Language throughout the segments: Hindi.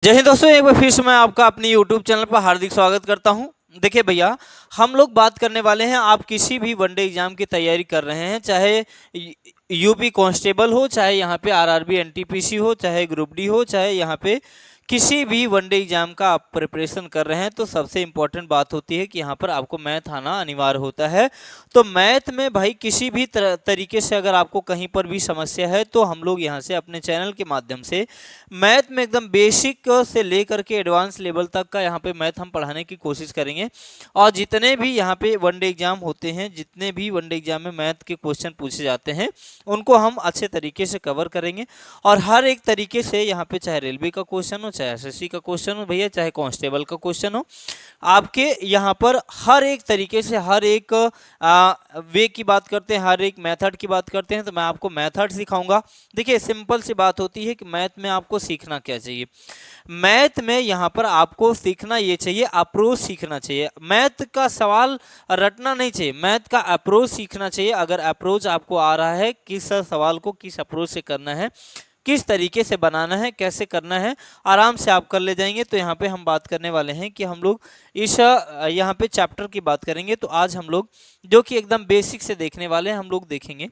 जय हिंद दोस्तों, एक बार फिर से मैं आपका अपनी YouTube चैनल पर हार्दिक स्वागत करता हूं। देखिए भैया, हम लोग बात करने वाले हैं। आप किसी भी वनडे एग्जाम की तैयारी कर रहे हैं, चाहे यूपी कांस्टेबल हो, चाहे यहाँ पे आरआरबी एनटीपीसी हो, चाहे ग्रुप डी हो, चाहे यहाँ पे किसी भी वनडे एग्जाम का आप प्रिपरेशन कर रहे हैं, तो सबसे इम्पोर्टेंट बात होती है कि यहाँ पर आपको मैथ आना अनिवार्य होता है। तो मैथ में भाई किसी भी तरीके से अगर आपको कहीं पर भी समस्या है, तो हम लोग यहाँ से अपने चैनल के माध्यम से मैथ में एकदम बेसिक से लेकर के एडवांस लेवल तक का यहाँ पे मैथ हम पढ़ाने की कोशिश करेंगे। और जितने भी यहाँ पे वनडे एग्जाम होते हैं, जितने भी वनडे एग्जाम में मैथ के क्वेश्चन पूछे जाते हैं, उनको हम अच्छे तरीके से कवर करेंगे। और हर एक तरीके से यहाँ पे, चाहे रेलवे का क्वेश्चन हो, चाहे एसएससी का क्वेश्चन हो भैया, चाहे कांस्टेबल का क्वेश्चन हो, आपके यहाँ पर हर एक तरीके से, हर एक वे की बात करते हैं, हर एक मेथड की बात करते हैं, तो मैं आपको मेथड सिखाऊंगा। देखिए, सिंपल सी बात होती है कि मैथ में आपको सीखना क्या चाहिए। मैथ में यहाँ पर आपको सीखना ये चाहिए, अप्रोच सीखना चाहिए। मैथ का सवाल रटना नहीं चाहिए, मैथ का अप्रोच सीखना चाहिए। अगर अप्रोच आपको आ रहा है, किस सवाल को किस अप्रोच से करना है, किस तरीके से बनाना है, कैसे करना है, आराम से आप कर ले जाएंगे। तो यहाँ पे हम बात करने वाले हैं कि हम लोग इस यहाँ पे चैप्टर की बात करेंगे। तो आज हम लोग जो कि एकदम बेसिक से देखने वाले हैं, हम लोग देखेंगे,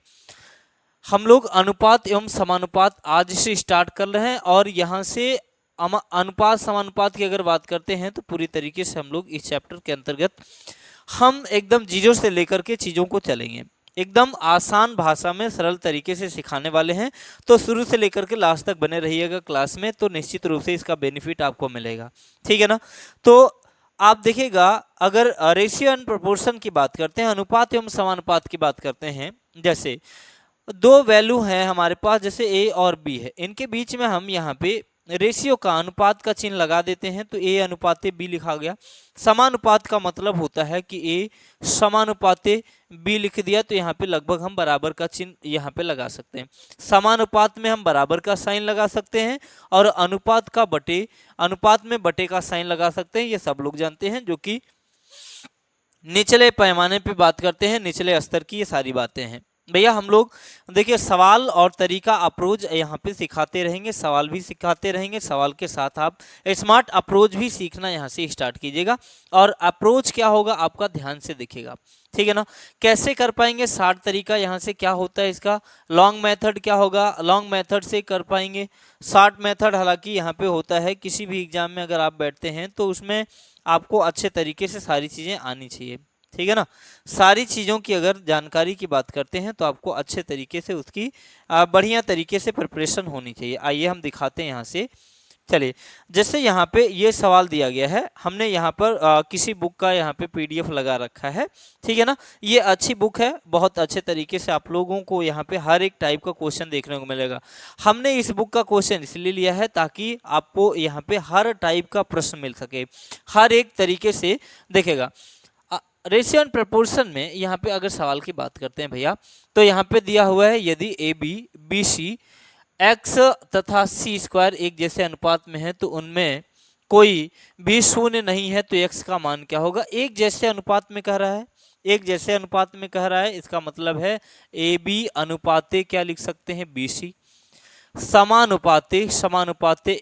हम लोग अनुपात एवं समानुपात आज से स्टार्ट कर रहे हैं। और यहाँ से अनुपात समानुपात की अगर बात करते हैं, तो पूरी तरीके से हम लोग इस चैप्टर के अंतर्गत हम एकदम जीरो से लेकर के चीज़ों को चलेंगे, एकदम आसान भाषा में सरल तरीके से सिखाने वाले हैं। तो शुरू से लेकर के लास्ट तक बने रहिएगा क्लास में, तो निश्चित रूप से इसका बेनिफिट आपको मिलेगा। ठीक है ना। तो आप देखिएगा, अगर रेशियो एंड प्रोपोर्शन की बात करते हैं, अनुपात एवं समानुपात की बात करते हैं, जैसे दो वैल्यू हैं हमारे पास, जैसे ए और बी है, इनके बीच में हम यहाँ पे रेशियो का, अनुपात का चिन्ह लगा देते हैं, तो ए अनुपाते बी लिखा गया। समानुपात का मतलब होता है कि ए समानुपाते बी लिख दिया, तो यहाँ पे लगभग हम बराबर का चिन्ह यहाँ पे लगा सकते हैं। समानुपात में हम बराबर का साइन लगा सकते हैं, और अनुपात में बटे का साइन लगा सकते हैं। ये सब लोग जानते हैं, जो कि निचले पैमाने पे बात करते हैं, निचले स्तर की ये सारी बातें हैं भैया। हम लोग देखिए, सवाल और तरीका अप्रोच यहाँ पे सिखाते रहेंगे, सवाल भी सिखाते रहेंगे, सवाल के साथ आप स्मार्ट अप्रोच भी सीखना यहाँ से स्टार्ट कीजिएगा। और अप्रोच क्या होगा आपका, ध्यान से देखिएगा, ठीक है ना। कैसे कर पाएंगे, शार्ट तरीका यहाँ से क्या होता है इसका, लॉन्ग मेथड क्या होगा, लॉन्ग मेथड से कर पाएंगे। शार्ट मेथड हालांकि यहाँ पे होता है, किसी भी एग्जाम में अगर आप बैठते हैं, तो उसमें आपको अच्छे तरीके से सारी चीज़ें आनी चाहिए, ठीक है ना। सारी चीज़ों की अगर जानकारी की बात करते हैं, तो आपको अच्छे तरीके से उसकी बढ़िया तरीके से प्रिपरेशन होनी चाहिए। आइए हम दिखाते हैं यहाँ से। चलिए, जैसे यहाँ पे ये सवाल दिया गया है, हमने यहाँ पर किसी बुक का यहाँ पे पीडीएफ लगा रखा है, ठीक है ना। ये अच्छी बुक है, बहुत अच्छे तरीके से आप लोगों को यहाँ पे हर एक टाइप का क्वेश्चन देखने को मिलेगा। हमने इस बुक का क्वेश्चन इसलिए लिया है ताकि आपको यहाँ पे हर टाइप का प्रश्न मिल सके, हर एक तरीके से देखेगा। रेशियो एंड प्रपोर्शन में यहाँ पे अगर सवाल की बात करते हैं भैया, तो यहाँ पे दिया हुआ है, यदि A B B C x तथा सी स्क्वायर एक जैसे अनुपात में है, तो उनमें कोई भी शून्य नहीं है, तो एक्स का मान क्या होगा। एक जैसे अनुपात में कह रहा है, एक जैसे अनुपात में कह रहा है, इसका मतलब है ए बी अनुपाते क्या लिख सकते हैं, बी सी। समानुपाते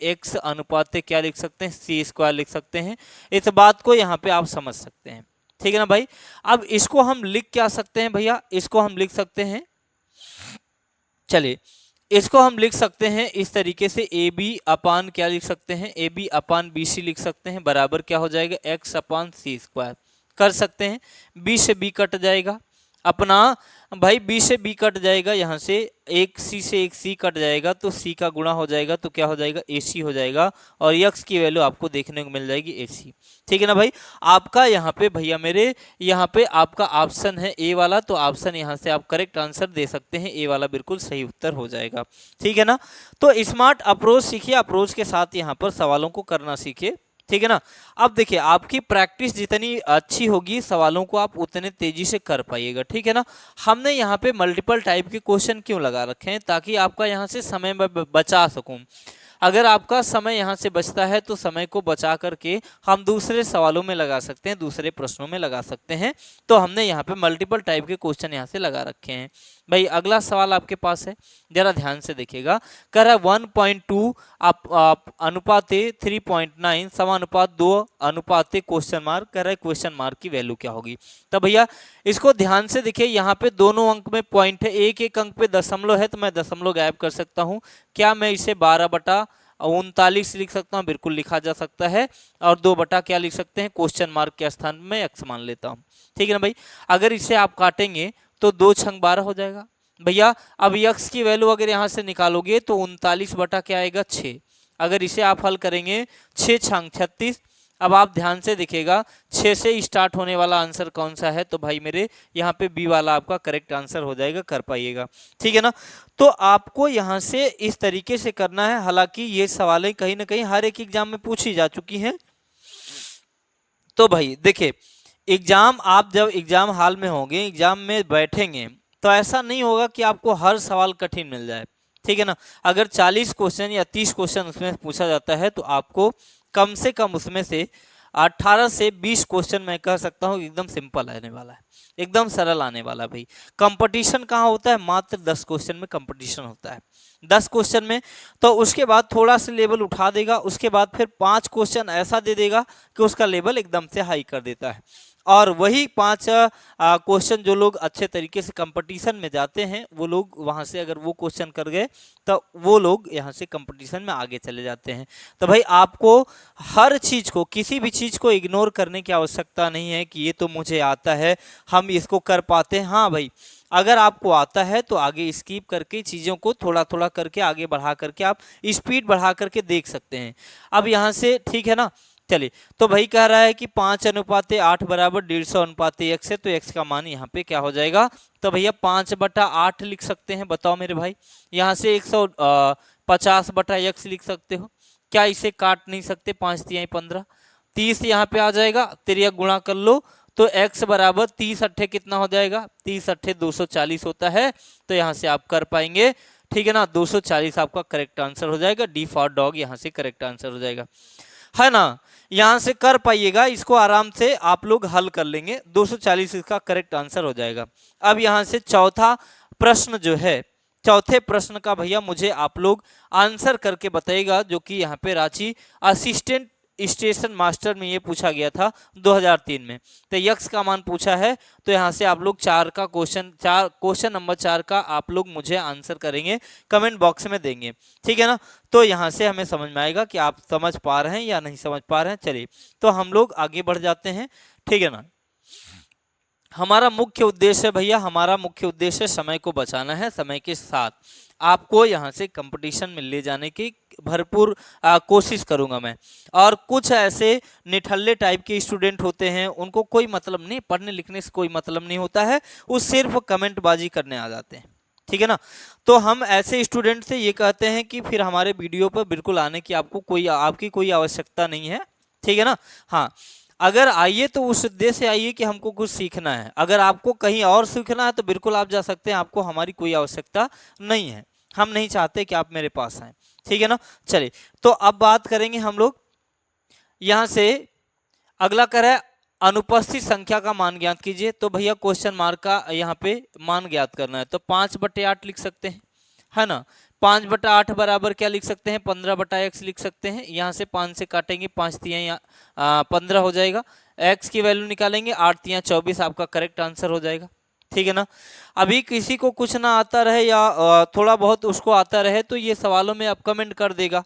एक्स अनुपाते क्या लिख सकते हैं, सी स्क्वायर लिख सकते हैं। इस बात को यहाँ पे आप समझ सकते हैं, ठीक है ना भाई। अब इसको हम लिख क्या सकते हैं भैया, इसको हम लिख सकते हैं, चलिए इसको हम लिख सकते हैं इस तरीके से, ए बी अपान क्या लिख सकते हैं, A B upon B C लिख सकते हैं, बराबर क्या हो जाएगा, एक्स अपान सी स्क्वायर कर सकते हैं। बी से बी कट जाएगा अपना भाई, बी से बी कट जाएगा, यहाँ से एक सी से एक सी कट जाएगा, तो सी का गुणा हो जाएगा, तो क्या हो जाएगा, ए सी हो जाएगा। और यक्स की वैल्यू आपको देखने को मिल जाएगी ए सी, ठीक है ना भाई। आपका यहाँ पे भैया मेरे, यहाँ पे आपका ऑप्शन है ए वाला, तो ऑप्शन यहाँ से आप करेक्ट आंसर दे सकते हैं, ए वाला बिल्कुल सही उत्तर हो जाएगा, ठीक है ना। तो स्मार्ट अप्रोच सीखिए, अप्रोच के साथ यहाँ पर सवालों को करना सीखिए, ठीक है ना। अब देखिए, आपकी प्रैक्टिस जितनी अच्छी होगी, सवालों को आप उतने तेजी से कर पाइएगा, ठीक है ना। हमने यहाँ पे मल्टीपल टाइप के क्वेश्चन क्यों लगा रखे हैं, ताकि आपका यहाँ से समय बचा सकूं। अगर आपका समय यहाँ से बचता है, तो समय को बचा करके हम दूसरे सवालों में लगा सकते हैं, दूसरे प्रश्नों में लगा सकते हैं। तो हमने यहाँ पे मल्टीपल टाइप के क्वेश्चन यहाँ से लगा रखे हैं, भाई अगला सवाल आपके पास है, जरा ध्यान से देखिएगा। कह रहा है 1.2 अनुपात 3.9 समानुपात 2 अनुपात क्वेश्चन मार्क। कह रहा है क्वेश्चन मार्क की वैल्यू क्या होगी। तो भैया इसको ध्यान से देखिए, यहाँ पे दोनों अंक में पॉइंट है, एक एक अंक पे दशमलव है, तो मैं दशमलव गायब कर सकता हूँ। क्या मैं इसे 12/39 लिख सकता हूँ? बिल्कुल लिखा जा सकता है। और 2 बटा क्या लिख सकते हैं? क्वेश्चन मार्क के स्थान में एक्स मान लेता हूँ, ठीक है ना भाई। अगर इसे आप काटेंगे तो 2 छंग 12 हो जाएगा भैया। अब यक्स की वैल्यू अगर यहाँ से निकालोगे तो 39 बटा क्या आएगा? 6। अगर इसे आप हल करेंगे 6 छंग 36। अब आप ध्यान से देखिएगा 6 से स्टार्ट होने वाला आंसर कौन सा है? तो भाई मेरे यहाँ पे बी वाला आपका करेक्ट आंसर हो जाएगा, कर पाइएगा, ठीक है ना। तो आपको यहाँ से इस तरीके से करना है। हालांकि ये सवालें कहीं ना कहीं हर एक एग्जाम में पूछी जा चुकी हैं। तो भाई देखिए, एग्जाम आप जब एग्जाम हॉल में होंगे, एग्जाम में बैठेंगे, तो ऐसा नहीं होगा कि आपको हर सवाल कठिन मिल जाए, ठीक है ना। अगर 40 क्वेश्चन या 30 क्वेश्चन उसमें पूछा जाता है तो आपको कम से कम उसमें से 18 से 20 क्वेश्चन मैं कह सकता हूँ एकदम सिंपल आने वाला है, एकदम सरल आने वाला है भाई। कंपटीशन कहाँ होता है? मात्र 10 क्वेश्चन में कंपटीशन होता है, 10 क्वेश्चन में। तो उसके बाद थोड़ा सा लेवल उठा देगा, उसके बाद फिर 5 क्वेश्चन ऐसा दे देगा कि उसका लेवल एकदम से हाई कर देता है। और वही 5 क्वेश्चन जो लोग अच्छे तरीके से कंपटीशन में जाते हैं, वो लोग वहां से अगर वो क्वेश्चन कर गए तो वो लोग यहाँ से कंपटीशन में आगे चले जाते हैं। तो भाई आपको हर चीज को, किसी भी चीज को इग्नोर करने की आवश्यकता नहीं है कि ये तो मुझे आता है, हम इसको कर पाते हैं। हाँ भाई, अगर आपको आता है तो आगे स्किप करके चीज़ों को थोड़ा थोड़ा करके आगे बढ़ा करके आप स्पीड बढ़ा करके देख सकते हैं। अब यहाँ से ठीक है ना। चलिए, तो भाई कह रहा है कि 5:8 बराबर 150 अनुपात x है, तो x का मान यहाँ पे क्या हो जाएगा? तो भैया 5/8 लिख सकते हैं, बताओ मेरे भाई। यहाँ से 150/x लिख सकते हो, क्या इसे काट नहीं सकते? 5×3 = 15, 30 यहाँ पे आ जाएगा, तिर्यक गुणा कर लो तो x बराबर 30 अट्ठे कितना हो जाएगा? 30 अट्ठे 240 होता है। तो यहाँ से आप कर पाएंगे, ठीक है ना। 240 आपका करेक्ट आंसर हो जाएगा, डी फॉर डॉग यहाँ से करेक्ट आंसर हो जाएगा, है ना। यहाँ से कर पाइएगा, इसको आराम से आप लोग हल कर लेंगे, 240 इसका करेक्ट आंसर हो जाएगा। अब यहाँ से चौथा प्रश्न जो है, चौथे प्रश्न का भैया मुझे आप लोग आंसर करके बताइएगा, जो कि यहाँ पे रांची असिस्टेंट स्टेशन मास्टर में ये पूछा गया था 2003 में। तो यक्स का मान पूछा है, तो यहाँ से आप लोग क्वेश्चन नंबर 4 का आप लोग मुझे आंसर करेंगे, कमेंट बॉक्स में देंगे, ठीक है ना। तो यहाँ से हमें समझ में आएगा कि आप समझ पा रहे हैं या नहीं समझ पा रहे हैं। चलिए, तो हम लोग आगे बढ़ जाते हैं, ठीक है ना। हमारा मुख्य उद्देश्य है भैया, हमारा मुख्य उद्देश्य समय को बचाना है, समय के साथ आपको यहाँ से कंपटीशन में ले जाने की भरपूर कोशिश करूंगा मैं। और कुछ ऐसे निठल्ले टाइप के स्टूडेंट होते हैं, उनको कोई मतलब नहीं, पढ़ने लिखने से कोई मतलब नहीं होता है, वो सिर्फ कमेंटबाजी करने आ जाते हैं, ठीक है ना। तो हम ऐसे स्टूडेंट से ये कहते हैं कि फिर हमारे वीडियो पर बिल्कुल आने की आपकी कोई आवश्यकता नहीं है, ठीक है ना। हाँ, अगर आइए तो उस उद्देश्य से आइए कि हमको कुछ सीखना है। अगर आपको कहीं और सीखना है तो बिल्कुल आप जा सकते हैं, आपको हमारी कोई आवश्यकता नहीं है, हम नहीं चाहते कि आप मेरे पास आए, ठीक है ना। चलिए, तो अब बात करेंगे हम लोग यहाँ से। अगला कर है अनुपस्थित संख्या का मान ज्ञात कीजिए। तो भैया क्वेश्चन मार्क का यहाँ पे मान ज्ञात करना है, तो 5/8 लिख सकते हैं, है ना। 5/8 बराबर क्या लिख सकते हैं? 15/x लिख सकते हैं। यहाँ से 5 से काटेंगे, 5×3 = 15 हो जाएगा। x की वैल्यू निकालेंगे, 8×3 = 24 आपका करेक्ट आंसर हो जाएगा, ठीक है ना। अभी किसी को कुछ ना आता रहे या थोड़ा बहुत उसको आता रहे, तो ये सवालों में आप कमेंट कर देगा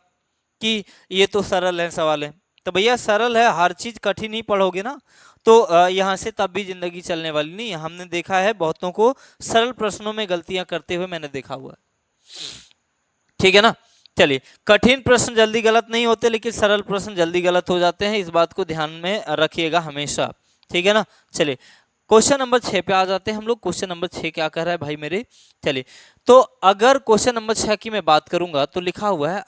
कि ये तो सरल है सवाल है। तो भैया सरल है, हर चीज कठिन ही पढ़ोगे ना, तो यहाँ से तब भी जिंदगी चलने वाली नहीं। हमने देखा है बहुतों को सरल प्रश्नों में गलतियां करते हुए मैंने देखा हुआ है, ठीक है ना। चलिए, कठिन प्रश्न जल्दी गलत नहीं होते, लेकिन सरल प्रश्न जल्दी गलत हो जाते हैं, इस बात को ध्यान में रखिएगा हमेशा, ठीक है ना। चलिए, क्वेश्चन नंबर 6 पे आ जाते हैं हम लोग। क्वेश्चन नंबर 6 क्या कह रहा है भाई मेरे? चलिए, तो अगर क्वेश्चन नंबर 6 की मैं बात करूंगा तो लिखा हुआ है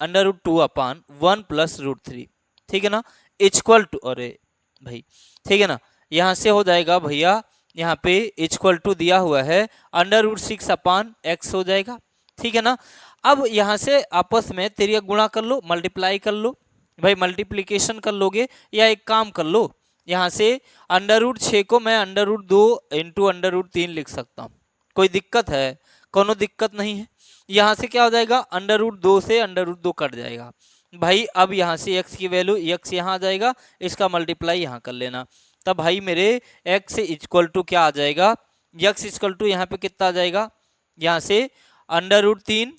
√2/1 + √3, ठीक है ना, इक्वल टू, अरे भाई ठीक है ना, यहाँ से हो जाएगा भैया, यहाँ पे इक्वल टू दिया हुआ है √6/x हो जाएगा, ठीक है ना। अब यहाँ से आपस में तिर्यक गुणा कर लो, मल्टीप्लाई कर लो भाई, मल्टीप्लीकेशन कर लोगे, या एक काम कर लो, यहाँ से √6 को मैं √2 × √3 लिख सकता हूँ, कोई दिक्कत है? कोनो दिक्कत नहीं है। यहाँ से क्या हो जाएगा, √2 से √2 कट जाएगा भाई। अब यहाँ से x की वैल्यू, x यहाँ आ जाएगा, इसका मल्टीप्लाई यहाँ कर लेना, तब भाई मेरे x इक्वल टू क्या आ जाएगा, x इक्वल टू यहाँ पे कितना आ जाएगा, यहाँ से √3,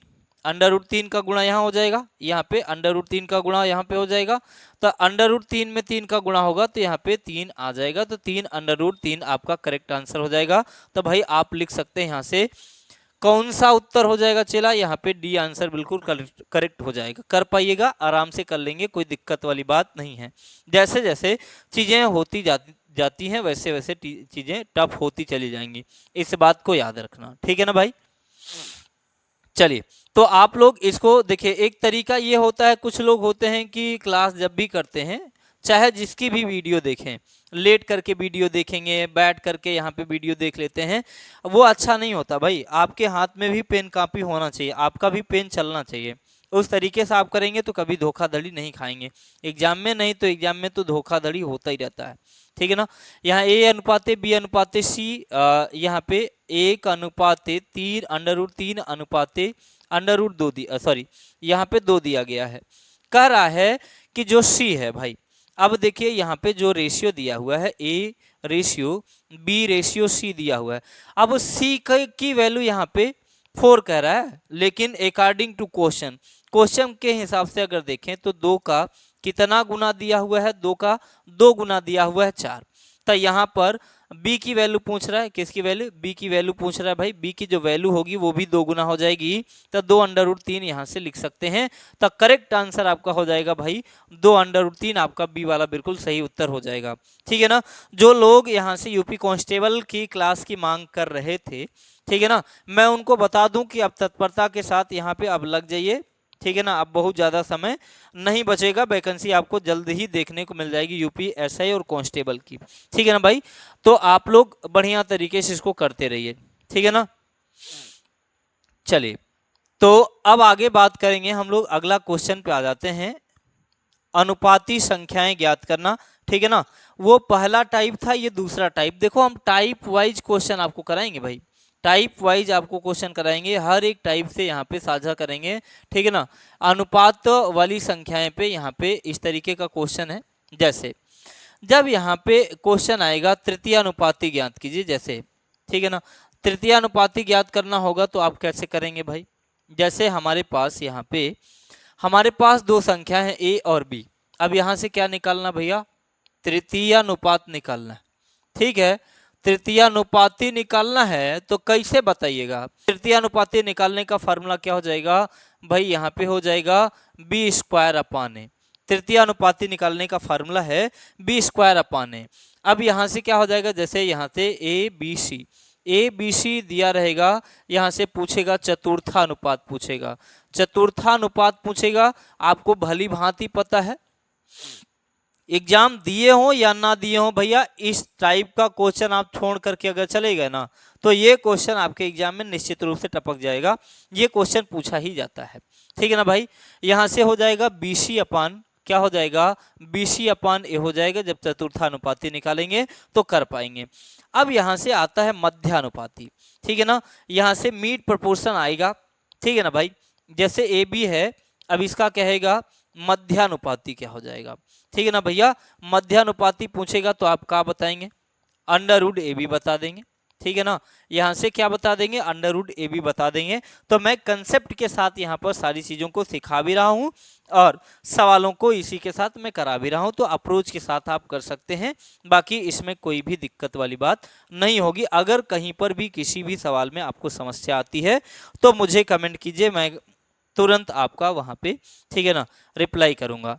√3 का गुणा यहाँ हो जाएगा, यहाँ पे √3 का गुणा यहाँ पे हो जाएगा, तो √3 में 3 का गुणा होगा तो यहाँ पे 3 आ जाएगा, तो 3 आपका करेक्ट आंसर हो जाएगा। तो भाई आप लिख सकते हैं यहाँ से कौन सा उत्तर हो जाएगा चला, यहाँ पे डी आंसर बिल्कुल करेक्ट हो जाएगा। कर पाइएगा, आराम से कर लेंगे, कोई दिक्कत वाली बात नहीं है। जैसे जैसे चीजें होती जाती हैं वैसे वैसे चीजें टफ होती चली जाएंगी, इस बात को याद रखना, ठीक है ना भाई। चलिए, तो आप लोग इसको देखिए, एक तरीका ये होता है, कुछ लोग होते हैं कि क्लास जब भी करते हैं, चाहे जिसकी भी वीडियो देखें, लेट करके वीडियो देखेंगे, बैठ करके यहाँ पे वीडियो देख लेते हैं, वो अच्छा नहीं होता भाई। आपके हाथ में भी पेन कापी होना चाहिए, आपका भी पेन चलना चाहिए, उस तरीके से आप करेंगे तो कभी धोखाधड़ी नहीं खाएंगे। एग्जाम में नहीं तो एग्जाम में तो धोखाधड़ी होता ही रहता है, ठीक है ना। यहाँ A/B/C, यहाँ पे 1/3, √3 सॉरी यहाँ पे 2 दिया गया है। कह रहा है कि जो C है भाई, अब देखिए यहाँ पे जो रेशियो दिया हुआ है A/B/C दिया हुआ है। अब C की वैल्यू यहाँ पे 4 कह रहा है, लेकिन अकॉर्डिंग टू क्वेश्चन के हिसाब से अगर देखें तो 2 का कितना गुना दिया हुआ है, 2 का 2 गुना दिया हुआ है 4। तो यहाँ पर b की वैल्यू पूछ रहा है, किसकी वैल्यू, b की वैल्यू पूछ रहा है भाई, b की जो वैल्यू होगी वो भी 2 गुना हो जाएगी, तो 2/3 यहाँ से लिख सकते हैं। तो करेक्ट आंसर आपका हो जाएगा भाई 2/3, आपका b वाला बिल्कुल सही उत्तर हो जाएगा, ठीक है ना। जो लोग यहाँ से यूपी कांस्टेबल की क्लास की मांग कर रहे थे, ठीक है ना, मैं उनको बता दूं कि अब तत्परता के साथ यहाँ पे अब लग जाइए, ठीक है ना। अब बहुत ज़्यादा समय नहीं बचेगा, वैकेंसी आपको जल्द ही देखने को मिल जाएगी यूपी एसआई और कांस्टेबल की, ठीक है ना भाई। तो आप लोग बढ़िया तरीके से इसको करते रहिए, ठीक है ना। चलिए, तो अब आगे बात करेंगे हम लोग, अगला क्वेश्चन पे आ जाते हैं, अनुपाती संख्याएं ज्ञात करना, ठीक है ना। वो पहला टाइप था, ये दूसरा टाइप। देखो हम टाइप वाइज क्वेश्चन आपको कराएंगे भाई, टाइप वाइज आपको क्वेश्चन कराएंगे, हर एक टाइप से यहाँ पे साझा करेंगे, ठीक है ना। अनुपात वाली संख्याएं पे यहाँ पे इस तरीके का क्वेश्चन है, जैसे जब यहाँ पे क्वेश्चन आएगा तृतीय अनुपाती ज्ञात कीजिए, जैसे, ठीक है ना, तृतीय अनुपाती ज्ञात करना होगा तो आप कैसे करेंगे भाई। जैसे हमारे पास यहाँ पे हमारे पास 2 संख्या है a और b। अब यहाँ से क्या निकालना भैया, तृतीय अनुपात निकालना, ठीक है। तृतीय अनुपाती निकालना है तो कैसे बताइएगा, तृतीय अनुपाती निकालने का फॉर्मूला क्या हो जाएगा भाई, यहाँ पे हो जाएगा b²/a। तृतीय अनुपाती निकालने का फॉर्मूला है b²/a। अब यहाँ से क्या हो जाएगा, जैसे यहाँ से ए बी सी दिया रहेगा, यहाँ से पूछेगा चतुर्थानुपात पूछेगा, चतुर्थानुपात पूछेगा। आपको भली भांति पता है, एग्जाम दिए हो या ना दिए हो भैया, इस टाइप का क्वेश्चन आप छोड़ करके अगर चले गए ना तो ये क्वेश्चन आपके एग्जाम में निश्चित रूप से टपक जाएगा, ये क्वेश्चन पूछा ही जाता है, ठीक है ना भाई। यहाँ से हो जाएगा BC अपान, क्या हो जाएगा, BC/A हो जाएगा। जब चतुर्थानुपाती निकालेंगे तो कर पाएंगे। अब यहाँ से आता है मध्यानुपाती, ठीक है ना, यहाँ से मीड प्रोपोर्शन आएगा, ठीक है ना भाई। जैसे AB है, अब इसका कहेगा मध्यानुपाती क्या हो जाएगा, ठीक है ना भैया। मध्यानुपाती पूछेगा तो आप क्या बताएंगे, √AB बता देंगे, ठीक है ना। यहाँ से क्या बता देंगे, √AB बता देंगे। तो मैं कंसेप्ट के साथ यहाँ पर सारी चीज़ों को सिखा भी रहा हूँ और सवालों को इसी के साथ मैं करा भी रहा हूँ, तो अप्रोच के साथ आप कर सकते हैं, बाकी इसमें कोई भी दिक्कत वाली बात नहीं होगी। अगर कहीं पर भी किसी भी सवाल में आपको समस्या आती है तो मुझे कमेंट कीजिए, मैं तुरंत आपका वहाँ पे, ठीक है ना, रिप्लाई करूँगा।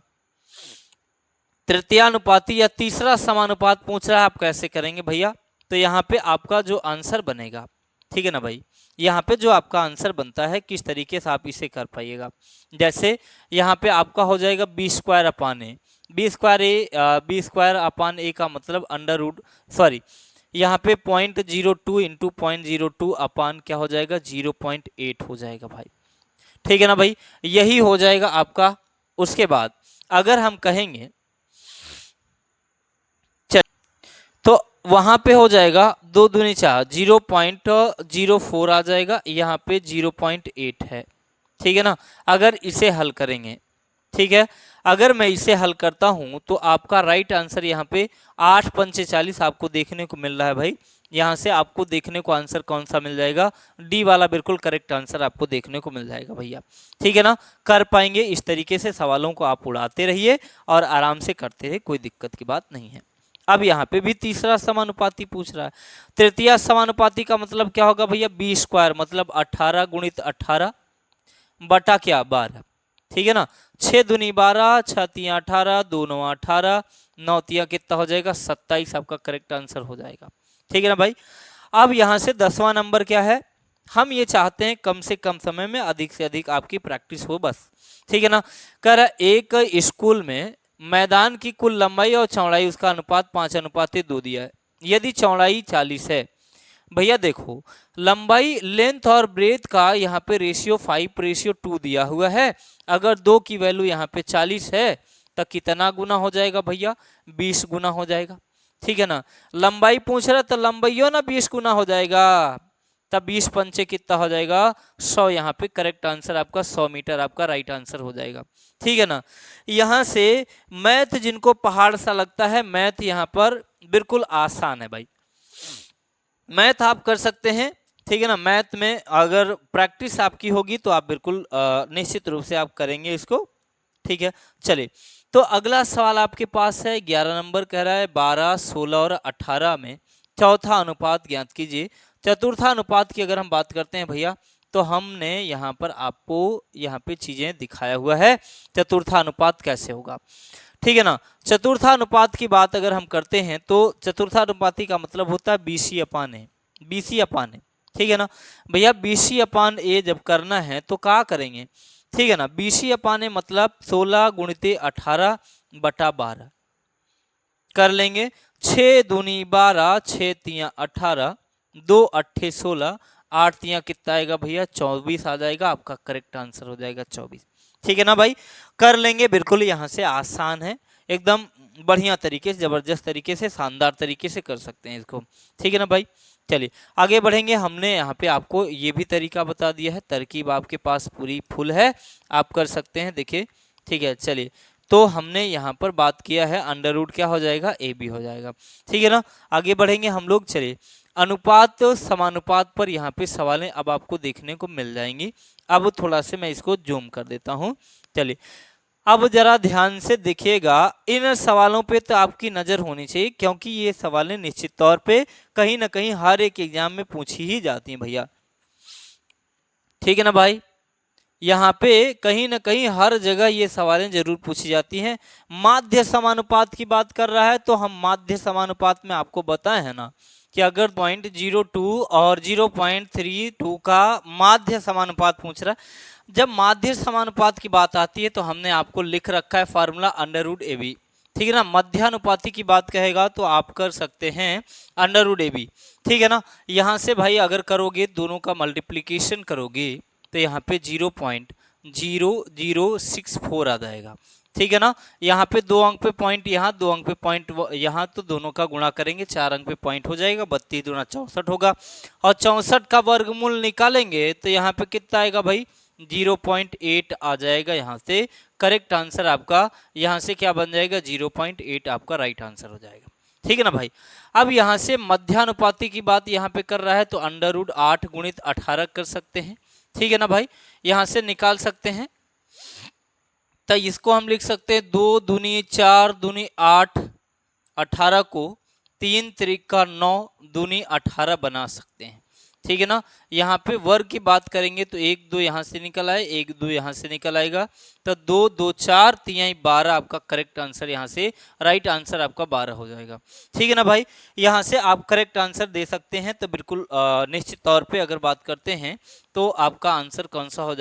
तृतीयानुपाती या तीसरा समानुपात पूछ रहा है, आप कैसे करेंगे भैया। तो यहाँ पे आपका जो आंसर बनेगा, ठीक है ना भाई, यहाँ पे जो आपका आंसर बनता है किस तरीके से आप इसे कर पाइएगा। जैसे यहाँ पे आपका हो जाएगा b²/a, b² का मतलब यहाँ पे 0.02 इंटू 0.02 अपान क्या हो जाएगा, 0.8 हो जाएगा भाई, ठीक है ना भाई, यही हो जाएगा आपका। उसके बाद अगर हम कहेंगे तो वहां पे हो जाएगा 2 दूनी 4, 0.04 आ जाएगा, यहाँ पे 0.8 है। ठीक है ना, अगर इसे हल करेंगे, ठीक है, अगर मैं इसे हल करता हूं तो आपका राइट आंसर यहाँ पे 8 पंचे 40 आपको देखने को मिल रहा है भाई। यहाँ से आपको देखने को आंसर कौन सा मिल जाएगा, डी वाला बिल्कुल करेक्ट आंसर आपको देखने को मिल जाएगा भैया। ठीक है ना, कर पाएंगे। इस तरीके से सवालों को आप उड़ाते रहिए और आराम से करते रहिए, कोई दिक्कत की बात नहीं है। अब यहाँ पे भी तीसरा समानुपाती पूछ रहा है। तृतीय समानुपाती का मतलब क्या होगा भैया, बी स्क्वायर, मतलब 18 गुणित 18 बटा क्या 12। ठीक है ना, 6 दूनी 12, 6 तिया 18, 2 9 18, 9 तिया कितना हो जाएगा 27, आपका करेक्ट आंसर हो जाएगा। ठीक है ना भाई। अब यहाँ से 10वां नंबर क्या है, हम ये चाहते हैं कम से कम समय में अधिक से अधिक आपकी प्रैक्टिस हो बस। ठीक है ना, कर एक स्कूल में मैदान की कुल लंबाई और चौड़ाई उसका अनुपात 5:2 दिया है। यदि चौड़ाई 40 है, भैया देखो लंबाई लेंथ और ब्रेथ का यहाँ पे रेशियो 5:2 दिया हुआ है। अगर 2 की वैल्यू यहाँ पे 40 है तो कितना गुना हो जाएगा भैया, 20 गुना हो जाएगा। ठीक है ना, लंबाई पूछ रहा तो लंबाइयों ना 20 गुना हो जाएगा, तब 20 पंचे कितना हो जाएगा 100। यहाँ पे करेक्ट आंसर आपका 100 मीटर आपका राइट आंसर हो जाएगा। ठीक है ना, यहाँ से मैथ जिनको पहाड़ सा लगता है, मैथ यहाँ पर बिल्कुल आसान है भाई, मैथ आप कर सकते हैं। ठीक है ना, मैथ में अगर प्रैक्टिस आपकी होगी तो आप बिल्कुल निश्चित रूप से आप करेंगे इसको। ठीक है, चलिए तो अगला सवाल आपके पास है 11 नंबर, कह रहा है 12, 16 और 18 में चौथा अनुपात ज्ञात कीजिए। चतुर्था अनुपात की अगर हम बात करते हैं भैया, तो हमने यहाँ पर आपको यहाँ पे चीजें दिखाया हुआ है चतुर्था अनुपात कैसे होगा। ठीक है ना, चतुर्था अनुपात की बात अगर हम करते हैं तो चतुर्था अनुपाती का मतलब होता है BC अपान ए, BC अपान ए। ठीक है ना भैया, BC अपान ए जब करना है तो क्या करेंगे, ठीक है ना, BC अपान ए मतलब 16 गुणित 18 बटा 12 कर लेंगे। 6 दूनी 12, 6 तिया 18, 2 अट्ठे 16, 8 तिया कितना आएगा भैया 24 आ जाएगा, आपका करेक्ट आंसर हो जाएगा 24। ठीक है ना भाई, कर लेंगे बिल्कुल, यहाँ से आसान है एकदम बढ़िया तरीके से, जबरदस्त तरीके से, शानदार तरीके से कर सकते हैं इसको। ठीक है ना भाई, चलिए आगे बढ़ेंगे। हमने यहाँ पे आपको ये भी तरीका बता दिया है, तरकीब आपके पास पूरी फुल है, आप कर सकते हैं। देखिए ठीक है, चलिए तो हमने यहाँ पर बात किया है अंडर रूट क्या हो जाएगा, ए बी हो जाएगा। ठीक है ना, आगे बढ़ेंगे हम लोग। चलिए अनुपात समानुपात पर यहाँ पे सवालें अब आपको देखने को मिल जाएंगी। अब थोड़ा से मैं इसको जूम कर देता हूँ। चलिए अब जरा ध्यान से देखिएगा, इन सवालों पे तो आपकी नज़र होनी चाहिए, क्योंकि ये सवालें निश्चित तौर पे कहीं ना कहीं हर एक एग्जाम में पूछी ही जाती हैं भैया। ठीक है ना भाई, यहाँ पे कहीं ना कहीं हर जगह ये सवालें जरूर पूछी जाती हैं। माध्य समानुपात की बात कर रहा है तो हम माध्य समानुपात में आपको बताए हैं ना कि अगर 0.02 और 0.32 का माध्य समानुपात पूछ रहा है, जब माध्य समानुपात की बात आती है तो हमने आपको लिख रखा है formula under root A B. ठीक है ना, मध्यानुपाती की बात कहेगा तो आप कर सकते हैं अंडर रूट ए बी। ठीक है ना, यहाँ से भाई अगर करोगे दोनों का मल्टीप्लीकेशन करोगे तो यहाँ पे 0.0064 आ जाएगा। ठीक है ना, यहाँ पे 2 अंक पे पॉइंट, यहाँ 2 अंक पे पॉइंट, यहाँ तो दोनों का गुणा करेंगे 4 अंक पे पॉइंट हो जाएगा, 32 दूना 64 होगा, और 64 का वर्गमूल निकालेंगे तो यहाँ पे कितना आएगा भाई 0.8 आ जाएगा। यहाँ से करेक्ट आंसर आपका यहाँ से क्या बन जाएगा 0.8 आपका राइट आंसर हो जाएगा। ठीक है ना भाई, अब यहाँ से मध्यानुपाती की बात यहाँ पे कर रहा है तो अंडर रूट 8 गुणित 18 कर सकते हैं। ठीक है ना भाई, यहाँ से निकाल सकते हैं, तो इसको हम लिख सकते हैं 2 दूनी 4 दूनी 8, 18 को 3 त्रिका 9 दूनी 18 बना सकते हैं। ठीक है ना, यहाँ पे वर्ग की बात करेंगे तो 1 2 यहाँ से निकल आए, 1 2 यहाँ से निकल आएगा, तो 2 2 4 3 12 आपका करेक्ट आंसर, यहाँ से राइट आंसर आपका 12 हो जाएगा। ठीक है ना भाई, यहाँ से आप करेक्ट आंसर दे सकते हैं। तो बिल्कुल निश्चित तौर पे अगर बात करते हैं तो आपका आंसर कौन सा हो जाएगा।